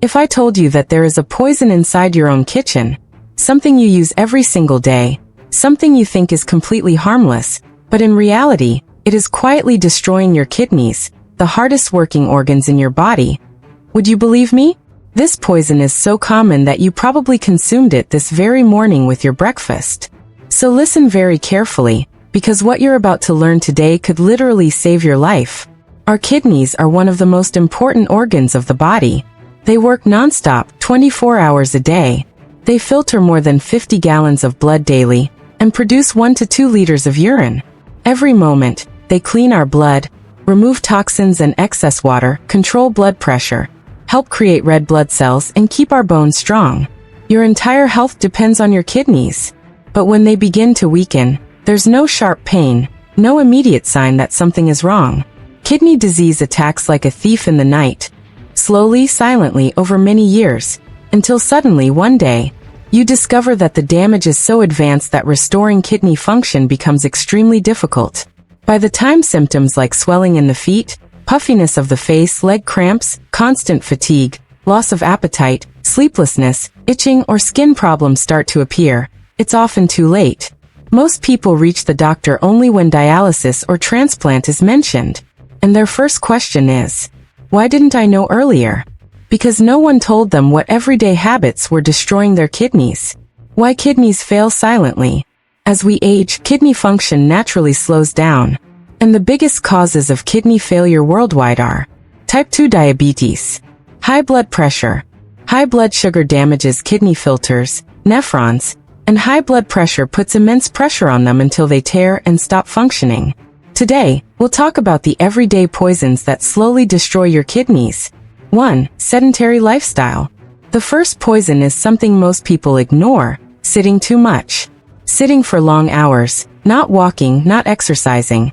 If I told you that there is a poison inside your own kitchen, something you use every single day, something you think is completely harmless, but in reality, it is quietly destroying your kidneys, the hardest working organs in your body, would you believe me? This poison is so common that you probably consumed it this very morning with your breakfast. So listen very carefully, because what you're about to learn today could literally save your life. Our kidneys are one of the most important organs of the body. They work non-stop, 24 hours a day. They filter more than 50 gallons of blood daily, and produce 1 to 2 liters of urine. Every moment, they clean our blood, remove toxins and excess water, control blood pressure, help create red blood cells, and keep our bones strong. Your entire health depends on your kidneys. But when they begin to weaken, there's no sharp pain, no immediate sign that something is wrong. Kidney disease attacks like a thief in the night, slowly, silently, over many years, until suddenly one day, you discover that the damage is so advanced that restoring kidney function becomes extremely difficult. By the time symptoms like swelling in the feet, puffiness of the face, leg cramps, constant fatigue, loss of appetite, sleeplessness, itching, or skin problems start to appear, it's often too late. Most people reach the doctor only when dialysis or transplant is mentioned. And their first question is, why didn't I know earlier? Because no one told them what everyday habits were destroying their kidneys. Why kidneys fail silently. As we age, kidney function naturally slows down. And the biggest causes of kidney failure worldwide are type 2 diabetes, high blood pressure. High blood sugar damages kidney filters, nephrons, and high blood pressure puts immense pressure on them until they tear and stop functioning. Today, we'll talk about the everyday poisons that slowly destroy your kidneys. 1. Sedentary lifestyle. The first poison is something most people ignore, sitting too much. Sitting for long hours, not walking, not exercising.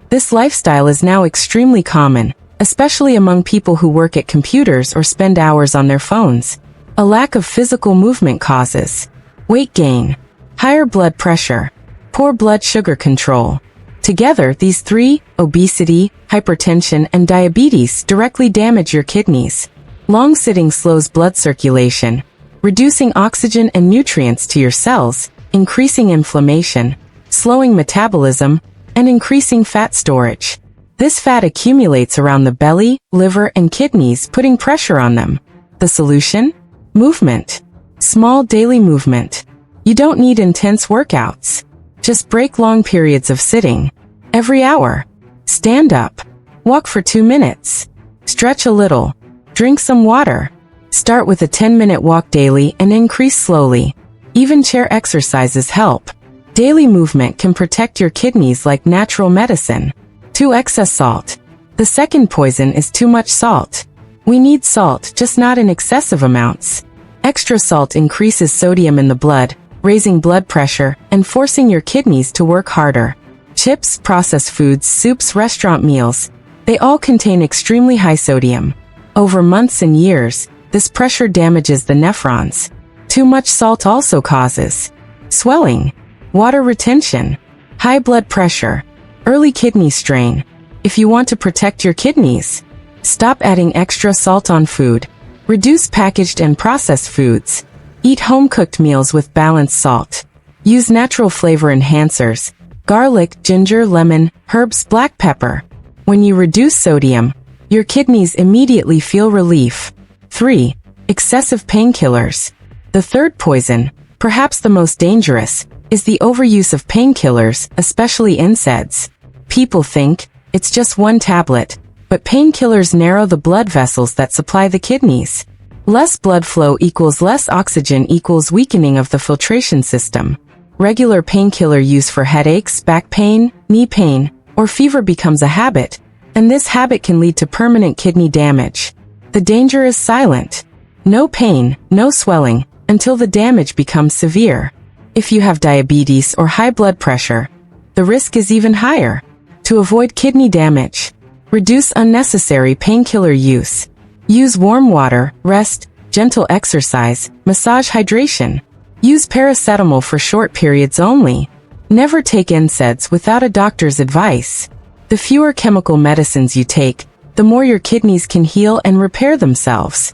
This lifestyle is now extremely common, especially among people who work at computers or spend hours on their phones. A lack of physical movement causes weight gain, higher blood pressure, poor blood sugar control. Together, these three, obesity, hypertension, and diabetes, directly damage your kidneys. Long sitting slows blood circulation, reducing oxygen and nutrients to your cells, increasing inflammation, slowing metabolism, and increasing fat storage. This fat accumulates around the belly, liver, and kidneys, putting pressure on them. The solution? Movement. Small daily movement. You don't need intense workouts. Just break long periods of sitting. Every hour. Stand up. Walk for 2 minutes. Stretch a little. Drink some water. Start with a 10-minute walk daily and increase slowly. Even chair exercises help. Daily movement can protect your kidneys like natural medicine. 2. Excess salt. The second poison is too much salt. We need salt, just not in excessive amounts. Extra salt increases sodium in the blood, raising blood pressure, and forcing your kidneys to work harder. Chips, processed foods, soups, restaurant meals, they all contain extremely high sodium. Over months and years, this pressure damages the nephrons. Too much salt also causes swelling, water retention, high blood pressure, early kidney strain. If you want to protect your kidneys, stop adding extra salt on food. Reduce packaged and processed foods. Eat home-cooked meals with balanced salt. Use natural flavor enhancers, garlic, ginger, lemon, herbs, black pepper. When you reduce sodium, your kidneys immediately feel relief. 3. Excessive painkillers. The third poison, perhaps the most dangerous, is the overuse of painkillers, especially NSAIDs. People think, it's just one tablet, but painkillers narrow the blood vessels that supply the kidneys. Less blood flow equals less oxygen equals weakening of the filtration system. Regular painkiller use for headaches, back pain, knee pain, or fever becomes a habit, and this habit can lead to permanent kidney damage. The danger is silent. No pain, no swelling, until the damage becomes severe. If you have diabetes or high blood pressure, the risk is even higher. To avoid kidney damage, reduce unnecessary painkiller use. Use warm water, rest, gentle exercise, massage, hydration. Use paracetamol for short periods only. Never take NSAIDs without a doctor's advice. The fewer chemical medicines you take, the more your kidneys can heal and repair themselves.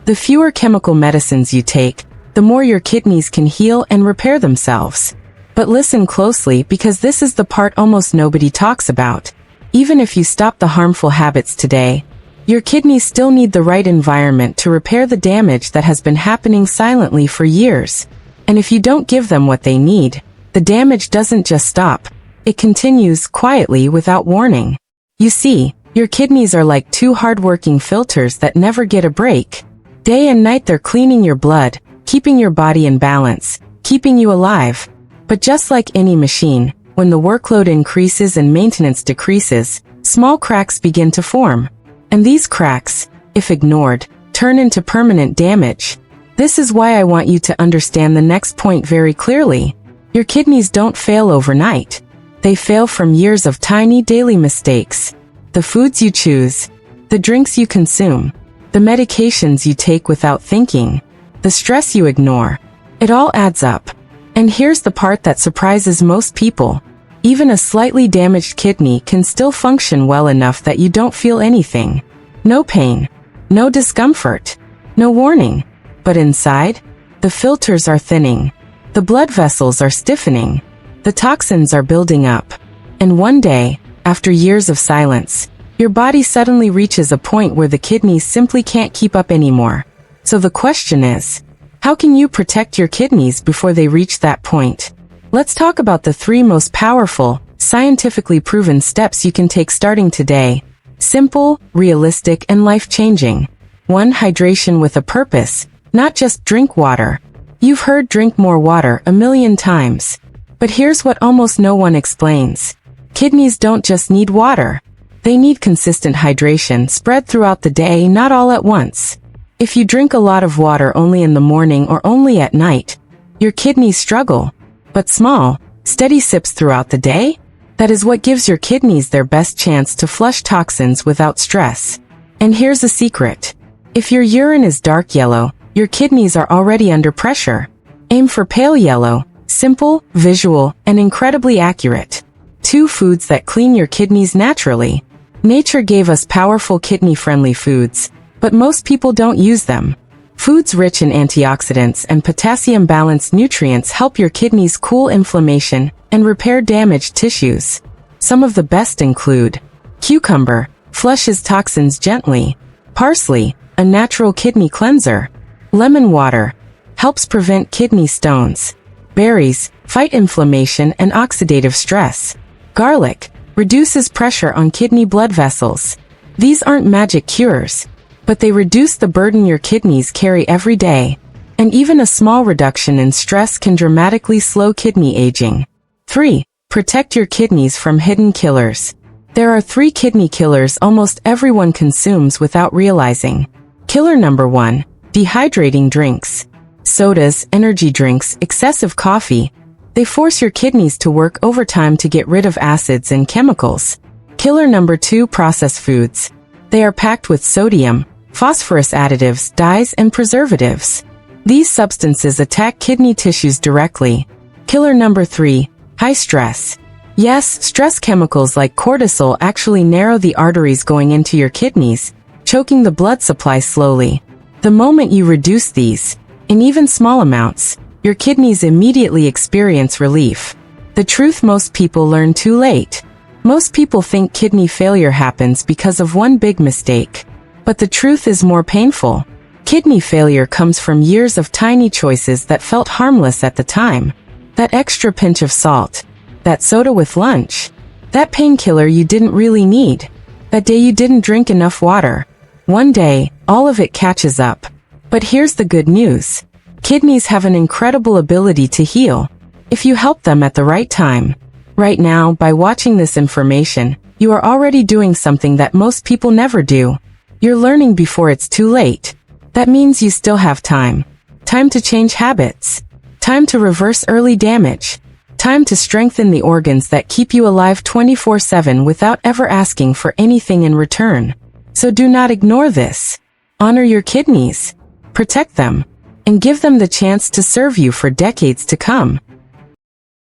The fewer chemical medicines you take, the more your kidneys can heal and repair themselves. But listen closely, because this is the part almost nobody talks about. Even if you stop the harmful habits today, your kidneys still need the right environment to repair the damage that has been happening silently for years. And if you don't give them what they need, the damage doesn't just stop. It continues quietly without warning. You see, your kidneys are like two hard-working filters that never get a break. Day and night they're cleaning your blood, keeping your body in balance, keeping you alive. But just like any machine, when the workload increases and maintenance decreases, small cracks begin to form. And these cracks, if ignored, turn into permanent damage. This is why I want you to understand the next point very clearly. Your kidneys don't fail overnight. They fail from years of tiny daily mistakes. The foods you choose, the drinks you consume, the medications you take without thinking, the stress you ignore. It all adds up. And here's the part that surprises most people. Even a slightly damaged kidney can still function well enough that you don't feel anything. No pain, no discomfort, no warning. But inside, the filters are thinning. The blood vessels are stiffening. The toxins are building up. And one day, after years of silence, your body suddenly reaches a point where the kidneys simply can't keep up anymore. So the question is, how can you protect your kidneys before they reach that point? Let's talk about the 3 most powerful, scientifically proven steps you can take starting today. Simple, realistic, and life-changing. 1. Hydration with a purpose, not just drink water. You've heard drink more water a million times. But here's what almost no one explains. Kidneys don't just need water. They need consistent hydration spread throughout the day, not all at once. If you drink a lot of water only in the morning or only at night, your kidneys struggle. But small, steady sips throughout the day? That is what gives your kidneys their best chance to flush toxins without stress. And here's a secret. If your urine is dark yellow, your kidneys are already under pressure. Aim for pale yellow, simple, visual, and incredibly accurate. 2. Foods that clean your kidneys naturally. Nature gave us powerful kidney-friendly foods, but most people don't use them. Foods rich in antioxidants and potassium-balanced nutrients help your kidneys cool inflammation and repair damaged tissues. Some of the best include cucumber, flushes toxins gently. Parsley, a natural kidney cleanser. Lemon water, helps prevent kidney stones. Berries, fight inflammation and oxidative stress. Garlic, reduces pressure on kidney blood vessels. These aren't magic cures, but they reduce the burden your kidneys carry every day. And even a small reduction in stress can dramatically slow kidney aging. 3. Protect your kidneys from hidden killers. There are 3 kidney killers almost everyone consumes without realizing. Killer number 1, dehydrating drinks. Sodas, energy drinks, excessive coffee. They force your kidneys to work overtime to get rid of acids and chemicals. Killer number 2, processed foods. They are packed with sodium, phosphorus additives, dyes, and preservatives. These substances attack kidney tissues directly. Killer number 3, high stress. Yes, stress chemicals like cortisol actually narrow the arteries going into your kidneys, choking the blood supply slowly. The moment you reduce these, in even small amounts, your kidneys immediately experience relief. The truth most people learn too late. Most people think kidney failure happens because of one big mistake. But the truth is more painful. Kidney failure comes from years of tiny choices that felt harmless at the time. That extra pinch of salt. That soda with lunch. That painkiller you didn't really need. That day you didn't drink enough water. One day, all of it catches up. But here's the good news. Kidneys have an incredible ability to heal, if you help them at the right time. Right now, by watching this information, you are already doing something that most people never do. You're learning before it's too late. That means you still have time. Time to change habits. Time to reverse early damage. Time to strengthen the organs that keep you alive 24/7 without ever asking for anything in return. So do not ignore this. Honor your kidneys. Protect them. And give them the chance to serve you for decades to come.